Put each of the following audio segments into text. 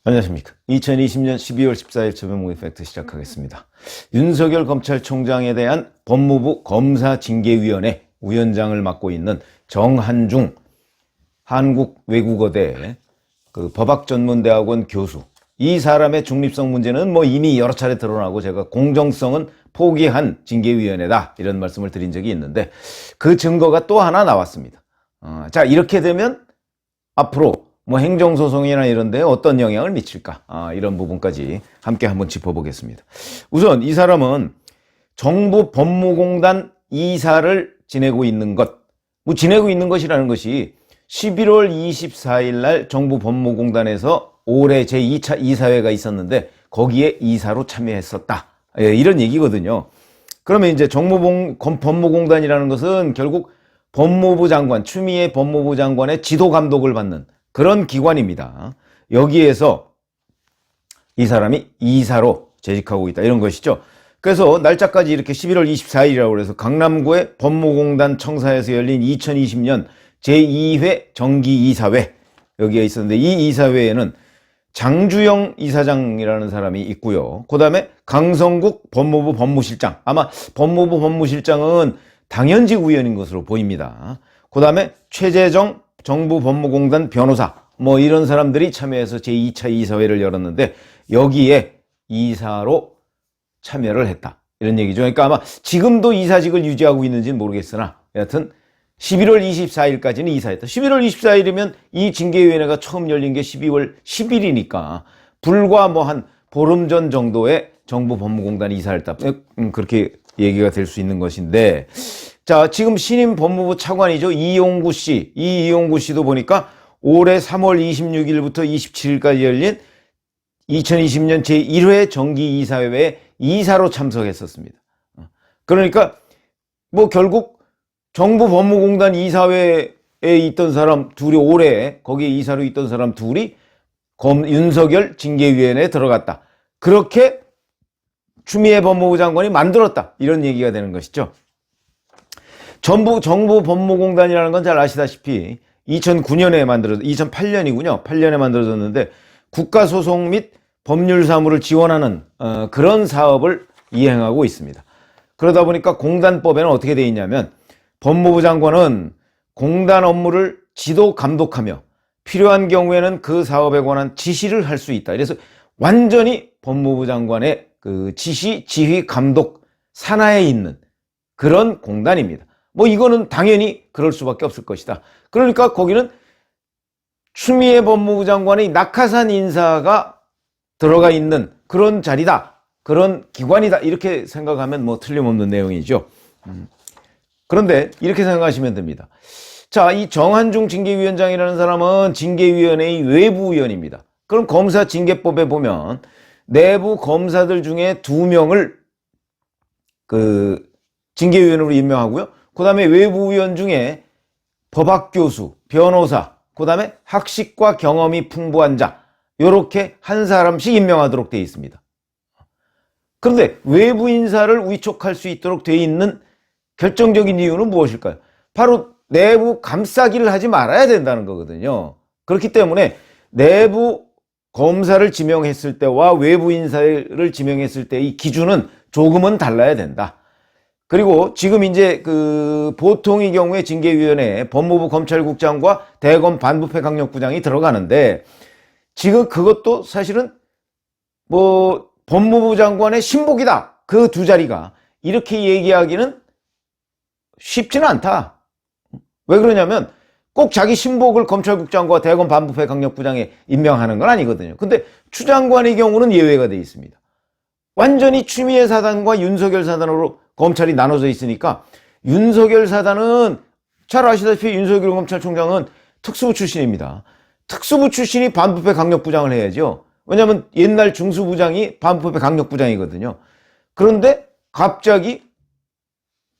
안녕하십니까. 2020년 12월 14일 저명무 팩트 시작하겠습니다. 윤석열 검찰총장에 대한 법무부 검사징계위원회 위원장을 맡고 있는 정한중 한국외국어대 법학전문대학원 교수, 이 사람의 중립성 문제는 이미 여러 차례 드러나고 제가 공정성은 포기한 징계위원회다 이런 말씀을 드린 적이 있는데 그 증거가 또 하나 나왔습니다. 자, 이렇게 되면 앞으로 행정소송이나 이런 데 어떤 영향을 미칠까, 이런 부분까지 함께 한번 짚어보겠습니다. 우선 이 사람은 정부 법무공단 이사를 지내고 있는 것, 지내고 있는 것이라는 것이 11월 24일 날 정부 법무공단에서 올해 제2차 이사회가 있었는데 거기에 이사로 참여했었다, 이런 얘기거든요. 그러면 이제 정부 법무공단이라는 것은 결국 법무부 장관, 추미애 법무부 장관의 지도 감독을 받는 그런 기관입니다. 여기에서 이 사람이 이사로 재직하고 있다, 이런 것이죠. 그래서 날짜까지 이렇게 11월 24일이라고 해서 강남구의 법무공단 청사에서 열린 2020년 제2회 정기이사회, 여기에 있었는데 이 이사회에는 장주영 이사장이라는 사람이 있고요. 그 다음에 강성국 법무부 법무실장, 아마 법무부 법무실장은 당연직 의원인 것으로 보입니다. 그 다음에 최재정 정부 법무공단 변호사, 이런 사람들이 참여해서 제2차 이사회를 열었는데 여기에 이사로 참여를 했다, 이런 얘기죠. 그러니까 아마 지금도 이사직을 유지하고 있는지는 모르겠으나 여하튼 11월 24일까지는 이사했다. 11월 24일이면 이 징계위원회가 처음 열린 게 12월 10일이니까 불과 한 보름 전 정도에 정부 법무공단 이사했다, 그렇게 얘기가 될 수 있는 것인데, 자, 지금 신임 법무부 차관이죠. 이용구 씨. 이 이용구 씨도 보니까 올해 3월 26일부터 27일까지 열린 2020년 제1회 정기이사회에 이사로 참석했었습니다. 그러니까 결국 정부 법무공단 이사회에 있던 사람 둘이, 올해 거기에 이사로 있던 사람 둘이 윤석열 징계위원회에 들어갔다, 그렇게 추미애 법무부 장관이 만들었다, 이런 얘기가 되는 것이죠. 정부 법무공단이라는 건 잘 아시다시피 2008년이군요. 8년에 만들어졌는데 국가소송 및 법률 사무를 지원하는 그런 사업을 이행하고 있습니다. 그러다 보니까 공단법에는 어떻게 되어 있냐면 법무부 장관은 공단 업무를 지도 감독하며 필요한 경우에는 그 사업에 관한 지시를 할 수 있다. 그래서 완전히 법무부 장관의 그 지시, 지휘, 감독 산하에 있는 그런 공단입니다. 이거는 당연히 그럴 수밖에 없을 것이다. 그러니까 거기는 추미애 법무부 장관의 낙하산 인사가 들어가 있는 그런 자리다, 그런 기관이다, 이렇게 생각하면 틀림없는 내용이죠. 그런데 이렇게 생각하시면 됩니다. 자, 이 정한중 징계위원장이라는 사람은 징계위원회의 외부위원입니다. 그럼 검사징계법에 보면 내부 검사들 중에 2명을 징계위원으로 임명하고요. 그 다음에 외부위원 중에 법학교수, 변호사, 그 다음에 학식과 경험이 풍부한 자, 요렇게 한 사람씩 임명하도록 되어 있습니다. 그런데 외부 인사를 위촉할 수 있도록 되어 있는 결정적인 이유는 무엇일까요? 바로 내부 감싸기를 하지 말아야 된다는 거거든요. 그렇기 때문에 내부 검사를 지명했을 때와 외부 인사를 지명했을 때의 기준은 조금은 달라야 된다. 그리고 지금 이제 보통의 경우에 징계위원회에 법무부 검찰국장과 대검 반부패 강력부장이 들어가는데 지금 그것도 사실은 법무부 장관의 신복이다, 그 두 자리가, 이렇게 얘기하기는 쉽지는 않다. 왜 그러냐면 꼭 자기 신복을 검찰국장과 대검 반부패 강력부장에 임명하는 건 아니거든요. 근데 추 장관의 경우는 예외가 되어 있습니다. 완전히 추미애 사단과 윤석열 사단으로 검찰이 나눠져 있으니까 윤석열 사단은 잘 아시다시피 윤석열 검찰총장은 특수부 출신입니다. 특수부 출신이 반부패 강력부장을 해야죠. 왜냐하면 옛날 중수부장이 반부패 강력부장이거든요. 그런데 갑자기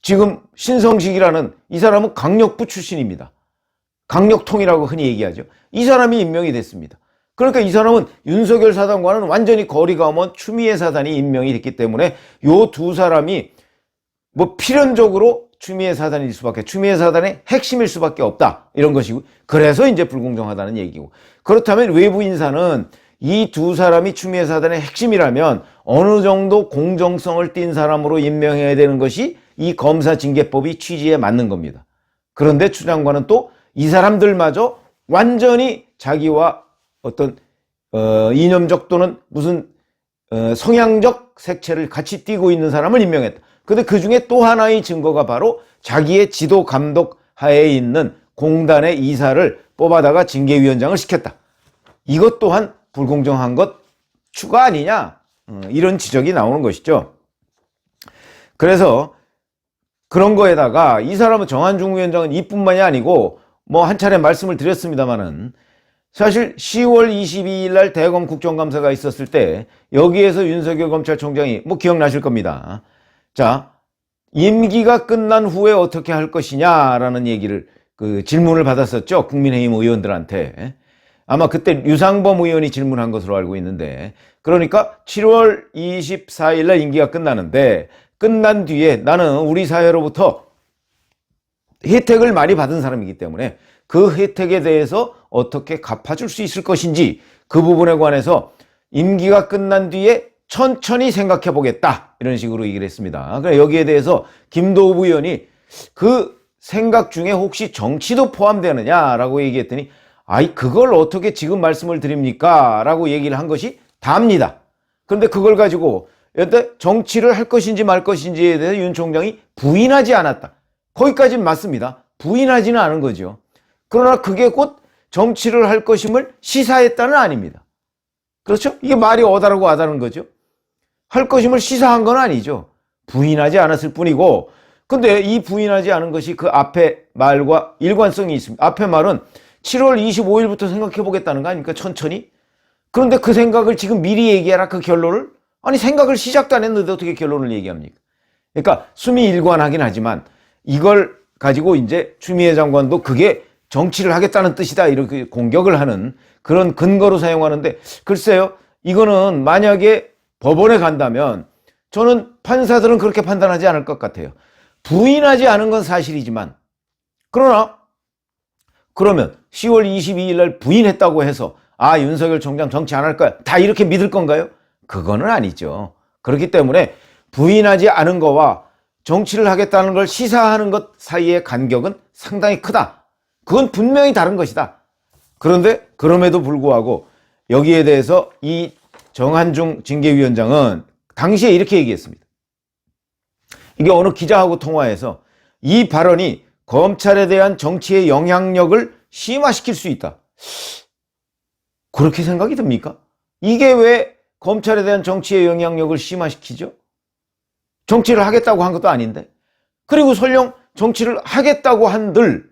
지금 신성식이라는 이 사람은 강력부 출신입니다. 강력통이라고 흔히 얘기하죠. 이 사람이 임명이 됐습니다. 그러니까 이 사람은 윤석열 사단과는 완전히 거리가 먼 추미애 사단이 임명이 됐기 때문에 요 두 사람이 필연적으로 추미애 사단일 수밖에, 추미애 사단의 핵심일 수밖에 없다, 이런 것이고, 그래서 이제 불공정하다는 얘기고, 그렇다면 외부 인사는 이 두 사람이 추미애 사단의 핵심이라면 어느 정도 공정성을 띈 사람으로 임명해야 되는 것이 이 검사징계법이 취지에 맞는 겁니다. 그런데 추 장관은 또 이 사람들마저 완전히 자기와 어떤 이념적 또는 무슨 성향적 색채를 같이 띠고 있는 사람을 임명했다. 근데 그 중에 또 하나의 증거가 바로 자기의 지도 감독 하에 있는 공단의 이사를 뽑아다가 징계위원장을 시켰다. 이것 또한 불공정한 것 추가 아니냐, 이런 지적이 나오는 것이죠. 그래서 그런 거에다가 이 사람은 정한중 위원장은 이뿐만이 아니고 뭐 한 차례 말씀을 드렸습니다마는 사실 10월 22일 날 대검 국정감사가 있었을 때 여기에서 윤석열 검찰총장이 뭐 기억나실 겁니다. 자, 임기가 끝난 후에 어떻게 할 것이냐라는 얘기를 질문을 받았었죠. 국민의힘 의원들한테. 아마 그때 유상범 의원이 질문한 것으로 알고 있는데, 그러니까 7월 24일 날 임기가 끝나는데 끝난 뒤에 나는 우리 사회로부터 혜택을 많이 받은 사람이기 때문에 그 혜택에 대해서 어떻게 갚아줄 수 있을 것인지 그 부분에 관해서 임기가 끝난 뒤에 천천히 생각해 보겠다, 이런 식으로 얘기를 했습니다. 그러니까 여기에 대해서 김도우 의원이 그 생각 중에 혹시 정치도 포함되느냐라고 얘기했더니 아이 그걸 어떻게 지금 말씀을 드립니까? 라고 얘기를 한 것이 답니다. 그런데 그걸 가지고 여태 정치를 할 것인지 말 것인지에 대해서 윤 총장이 부인하지 않았다. 거기까지는 맞습니다. 부인하지는 않은 거죠. 그러나 그게 곧 정치를 할 것임을 시사했다는 아닙니다. 그렇죠? 이게 말이 어다르고 아다른 거죠. 할 것임을 시사한 건 아니죠. 부인하지 않았을 뿐이고, 근데 이 부인하지 않은 것이 그 앞에 말과 일관성이 있습니다. 앞에 말은 7월 25일부터 생각해 보겠다는 거 아닙니까? 천천히. 그런데 그 생각을 지금 미리 얘기해라, 그 결론을. 아니 생각을 시작도 안 했는데 어떻게 결론을 얘기합니까? 그러니까 숨이 일관하긴 하지만 이걸 가지고 이제 추미애 장관도 그게 정치를 하겠다는 뜻이다, 이렇게 공격을 하는 그런 근거로 사용하는데, 글쎄요, 이거는 만약에 법원에 간다면 저는 판사들은 그렇게 판단하지 않을 것 같아요. 부인하지 않은 건 사실이지만, 그러나 그러면 10월 22일 날 부인했다고 해서 아 윤석열 총장 정치 안 할 거야, 다 이렇게 믿을 건가요? 그거는 아니죠. 그렇기 때문에 부인하지 않은 거와 정치를 하겠다는 걸 시사하는 것 사이의 간격은 상당히 크다. 그건 분명히 다른 것이다. 그런데 그럼에도 불구하고 여기에 대해서 이 정한중 징계위원장은 당시에 이렇게 얘기했습니다. 이게 어느 기자하고 통화해서 이 발언이 검찰에 대한 정치의 영향력을 심화시킬 수 있다. 그렇게 생각이 듭니까? 이게 왜 검찰에 대한 정치의 영향력을 심화시키죠? 정치를 하겠다고 한 것도 아닌데. 그리고 설령 정치를 하겠다고 한들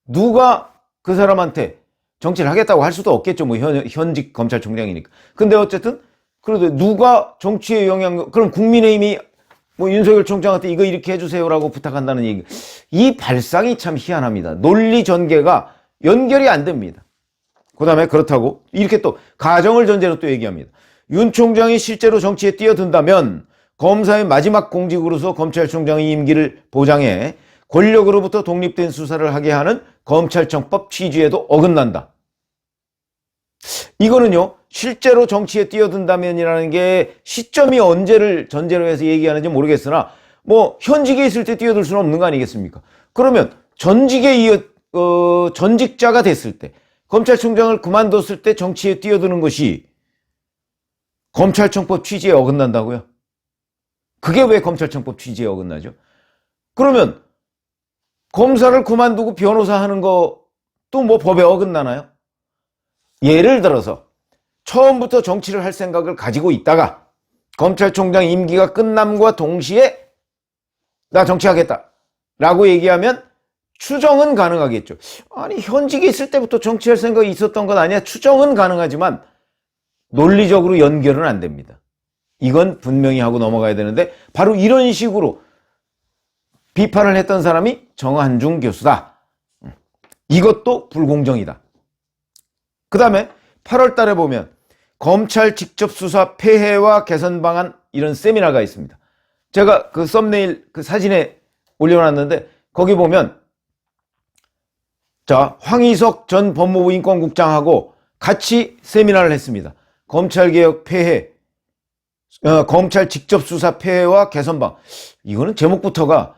누가 그 사람한테 정치를 하겠다고 할 수도 없겠죠. 뭐 현직 검찰총장이니까. 근데 어쨌든 그래도 누가 정치의 영향력, 그럼 국민의힘이 뭐 윤석열 총장한테 이거 이렇게 해주세요라고 부탁한다는 얘기. 이 발상이 참 희한합니다. 논리 전개가 연결이 안 됩니다. 그 다음에 그렇다고 이렇게 또 가정을 전제로 또 얘기합니다. 윤 총장이 실제로 정치에 뛰어든다면 검사의 마지막 공직으로서 검찰총장의 임기를 보장해 권력으로부터 독립된 수사를 하게 하는 검찰청법 취지에도 어긋난다. 이거는요, 실제로 정치에 뛰어든다면이라는 게 시점이 언제를 전제로 해서 얘기하는지 모르겠으나 뭐 현직에 있을 때 뛰어들 수는 없는 거 아니겠습니까? 그러면 전직자가 됐을 때, 검찰총장을 그만뒀을 때 정치에 뛰어드는 것이 검찰청법 취지에 어긋난다고요? 그게 왜 검찰청법 취지에 어긋나죠? 그러면 검사를 그만두고 변호사 하는 것도 뭐 법에 어긋나나요? 예를 들어서 처음부터 정치를 할 생각을 가지고 있다가 검찰총장 임기가 끝남과 동시에 나 정치하겠다 라고 얘기하면 추정은 가능하겠죠. 아니 현직에 있을 때부터 정치할 생각이 있었던 건 아니야. 추정은 가능하지만 논리적으로 연결은 안 됩니다. 이건 분명히 하고 넘어가야 되는데 바로 이런 식으로 비판을 했던 사람이 정한중 교수다. 이것도 불공정이다. 그 다음에 8월 달에 보면 검찰 직접 수사 폐해와 개선 방안, 이런 세미나가 있습니다. 제가 그 썸네일 그 사진에 올려놨는데 거기 보면 자 황희석 전 법무부 인권국장하고 같이 세미나를 했습니다. 검찰개혁 폐해, 검찰 직접 수사 폐해와 개선방. 이거는 제목부터가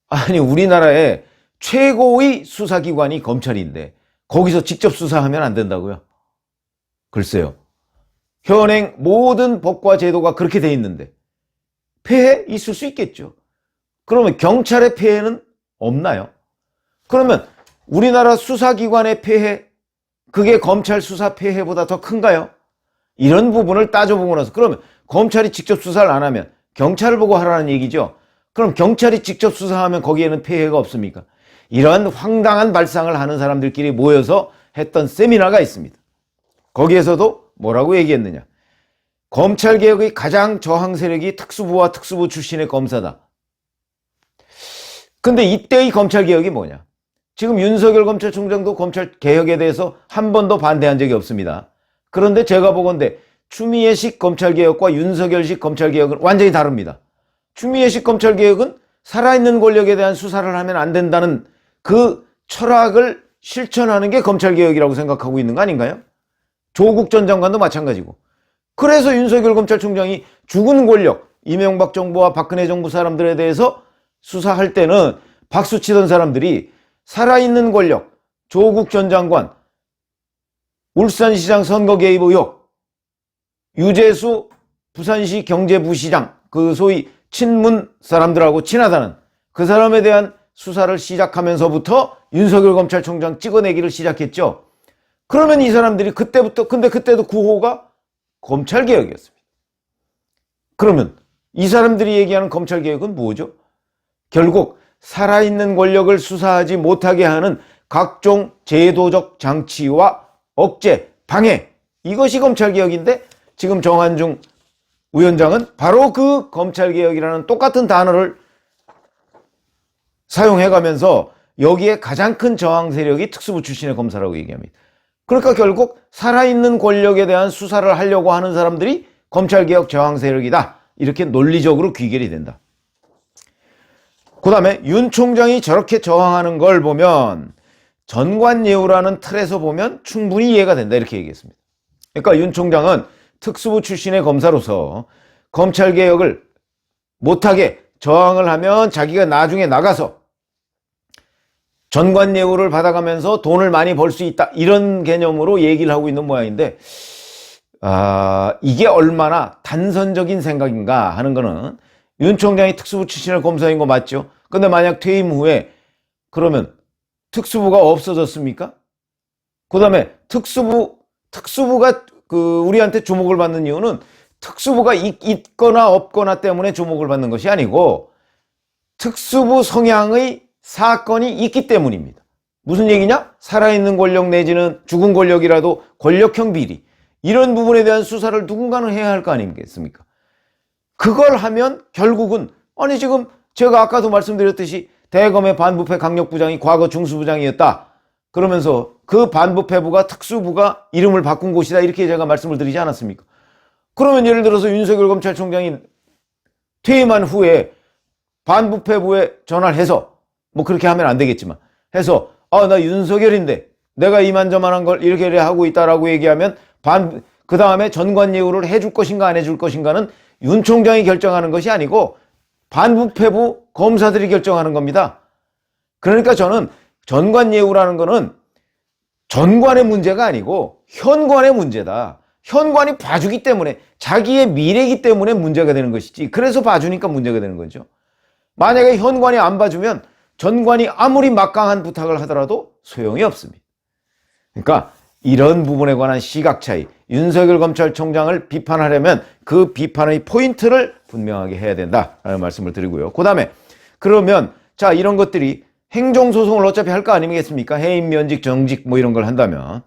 아니 우리나라의 최고의 수사기관이 검찰인데 거기서 직접 수사하면 안 된다고요? 글쎄요. 현행 모든 법과 제도가 그렇게 돼 있는데 폐해 있을 수 있겠죠. 그러면 경찰의 폐해는 없나요? 그러면 우리나라 수사기관의 폐해, 그게 검찰 수사 폐해보다 더 큰가요? 이런 부분을 따져보고 나서 그러면 검찰이 직접 수사를 안 하면 경찰을 보고 하라는 얘기죠. 그럼 경찰이 직접 수사하면 거기에는 폐해가 없습니까? 이러한 황당한 발상을 하는 사람들끼리 모여서 했던 세미나가 있습니다. 거기에서도 뭐라고 얘기했느냐. 검찰개혁의 가장 저항 세력이 특수부와 특수부 출신의 검사다. 근데 이때의 검찰개혁이 뭐냐. 지금 윤석열 검찰총장도 검찰개혁에 대해서 한 번도 반대한 적이 없습니다. 그런데 제가 보건대 추미애식 검찰개혁과 윤석열식 검찰개혁은 완전히 다릅니다. 추미애식 검찰개혁은 살아있는 권력에 대한 수사를 하면 안 된다는 그 철학을 실천하는 게 검찰개혁이라고 생각하고 있는 거 아닌가요? 조국 전 장관도 마찬가지고. 그래서 윤석열 검찰총장이 죽은 권력, 이명박 정부와 박근혜 정부 사람들에 대해서 수사할 때는 박수치던 사람들이 살아있는 권력, 조국 전 장관, 울산시장 선거 개입 의혹, 유재수 부산시 경제부시장, 그 소위 친문 사람들하고 친하다는 그 사람에 대한 수사를 시작하면서부터 윤석열 검찰총장 찍어내기를 시작했죠. 그러면 이 사람들이 그때부터, 근데 그때도 구호가 검찰개혁이었습니다. 그러면 이 사람들이 얘기하는 검찰개혁은 뭐죠? 결국 살아있는 권력을 수사하지 못하게 하는 각종 제도적 장치와 억제, 방해, 이것이 검찰개혁인데 지금 정한중 위원장은 바로 그 검찰개혁이라는 똑같은 단어를 사용해가면서 여기에 가장 큰 저항 세력이 특수부 출신의 검사라고 얘기합니다. 그러니까 결국 살아있는 권력에 대한 수사를 하려고 하는 사람들이 검찰개혁 저항 세력이다. 이렇게 논리적으로 귀결이 된다. 그 다음에 윤 총장이 저렇게 저항하는 걸 보면 전관예우라는 틀에서 보면 충분히 이해가 된다. 이렇게 얘기했습니다. 그러니까 윤 총장은 특수부 출신의 검사로서 검찰개혁을 못하게 저항을 하면 자기가 나중에 나가서 전관예우를 받아가면서 돈을 많이 벌 수 있다. 이런 개념으로 얘기를 하고 있는 모양인데 이게 얼마나 단선적인 생각인가 하는 거는 윤 총장이 특수부 출신의 검사인 거 맞죠? 근데 만약 퇴임 후에 그러면 특수부가 없어졌습니까? 그 다음에 특수부가 우리한테 주목을 받는 이유는 특수부가 있거나 없거나 때문에 주목을 받는 것이 아니고 특수부 성향의 사건이 있기 때문입니다. 무슨 얘기냐? 살아있는 권력 내지는 죽은 권력이라도 권력형 비리, 이런 부분에 대한 수사를 누군가는 해야 할 거 아니겠습니까? 그걸 하면 결국은 아니 지금 제가 아까도 말씀드렸듯이 대검의 반부패 강력부장이 과거 중수부장이었다. 그러면서 그 반부패부가 특수부가 이름을 바꾼 곳이다. 이렇게 제가 말씀을 드리지 않았습니까? 그러면 예를 들어서 윤석열 검찰총장이 퇴임한 후에 반부패부에 전화를 해서 뭐 그렇게 하면 안 되겠지만 해서 나 윤석열인데 내가 이만저만한 걸 이렇게 하고 있다라고 얘기하면 그 다음에 전관예우를 해줄 것인가 안 해줄 것인가는 윤 총장이 결정하는 것이 아니고 반부패부 검사들이 결정하는 겁니다. 그러니까 저는 전관예우라는 거는 전관의 문제가 아니고 현관의 문제다. 현관이 봐주기 때문에 자기의 미래이기 때문에 문제가 되는 것이지, 그래서 봐주니까 문제가 되는 거죠. 만약에 현관이 안 봐주면 전관이 아무리 막강한 부탁을 하더라도 소용이 없습니다. 그러니까 이런 부분에 관한 시각 차이, 윤석열 검찰총장을 비판하려면 그 비판의 포인트를 분명하게 해야 된다라는 말씀을 드리고요. 그 다음에 그러면 자 이런 것들이 행정소송을 어차피 할 거 아니겠습니까? 해임, 면직, 정직 뭐 이런 걸 한다면.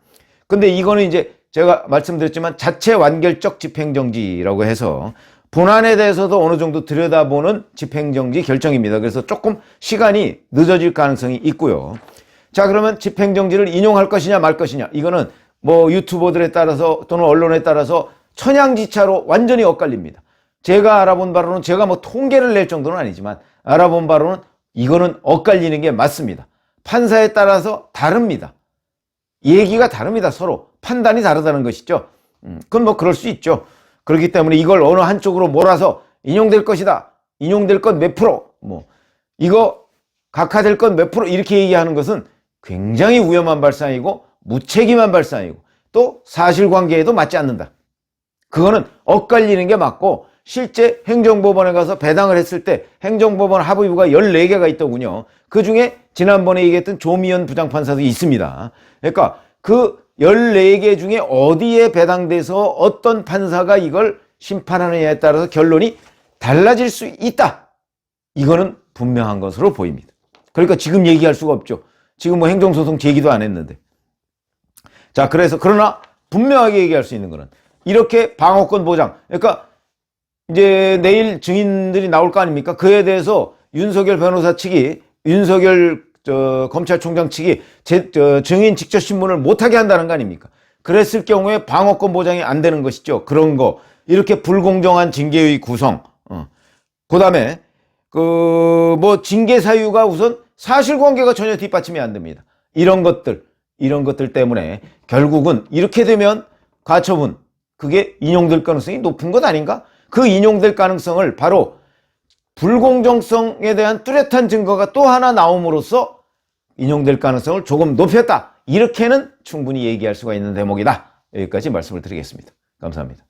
근데 이거는 이제 제가 말씀드렸지만 자체 완결적 집행정지라고 해서 본안에 대해서도 어느 정도 들여다보는 집행정지 결정입니다. 그래서 조금 시간이 늦어질 가능성이 있고요. 자, 그러면 집행정지를 인용할 것이냐 말 것이냐, 이거는 뭐 유튜버들에 따라서 또는 언론에 따라서 천양지차로 완전히 엇갈립니다. 제가 알아본 바로는, 제가 뭐 통계를 낼 정도는 아니지만 알아본 바로는 이거는 엇갈리는 게 맞습니다. 판사에 따라서 다릅니다. 얘기가 다릅니다. 서로 판단이 다르다는 것이죠. 그건 뭐 그럴 수 있죠. 그렇기 때문에 이걸 어느 한쪽으로 몰아서 인용될 것이다. 인용될 건 몇 프로, 뭐 이거 각하될 건 몇 프로 이렇게 얘기하는 것은 굉장히 위험한 발상이고 무책임한 발상이고 또 사실관계에도 맞지 않는다. 그거는 엇갈리는 게 맞고 실제 행정법원에 가서 배당을 했을 때 행정법원 합의부가 14개가 있더군요. 그중에 지난번에 얘기했던 조미연 부장판사도 있습니다. 그러니까 그 14개 중에 어디에 배당돼서 어떤 판사가 이걸 심판하느냐에 따라서 결론이 달라질 수 있다. 이거는 분명한 것으로 보입니다. 그러니까 지금 얘기할 수가 없죠. 지금 뭐 행정소송 제기도 안 했는데. 자, 그래서 그러나 분명하게 얘기할 수 있는 거는 이렇게 방어권 보장. 그러니까 이제 내일 증인들이 나올 거 아닙니까? 그에 대해서 윤석열 변호사 측이 윤석열 검찰총장 측이 증인 직접 신문을 못하게 한다는 거 아닙니까? 그랬을 경우에 방어권 보장이 안 되는 것이죠. 그런 거 이렇게 불공정한 징계의 구성, 그 다음에 뭐 징계 사유가 우선 사실관계가 전혀 뒷받침이 안 됩니다. 이런 것들 때문에 결국은 이렇게 되면 가처분 그게 인용될 가능성이 높은 것 아닌가? 그 인용될 가능성을 바로 불공정성에 대한 뚜렷한 증거가 또 하나 나옴으로써 인용될 가능성을 조금 높였다. 이렇게는 충분히 얘기할 수가 있는 대목이다. 여기까지 말씀을 드리겠습니다. 감사합니다.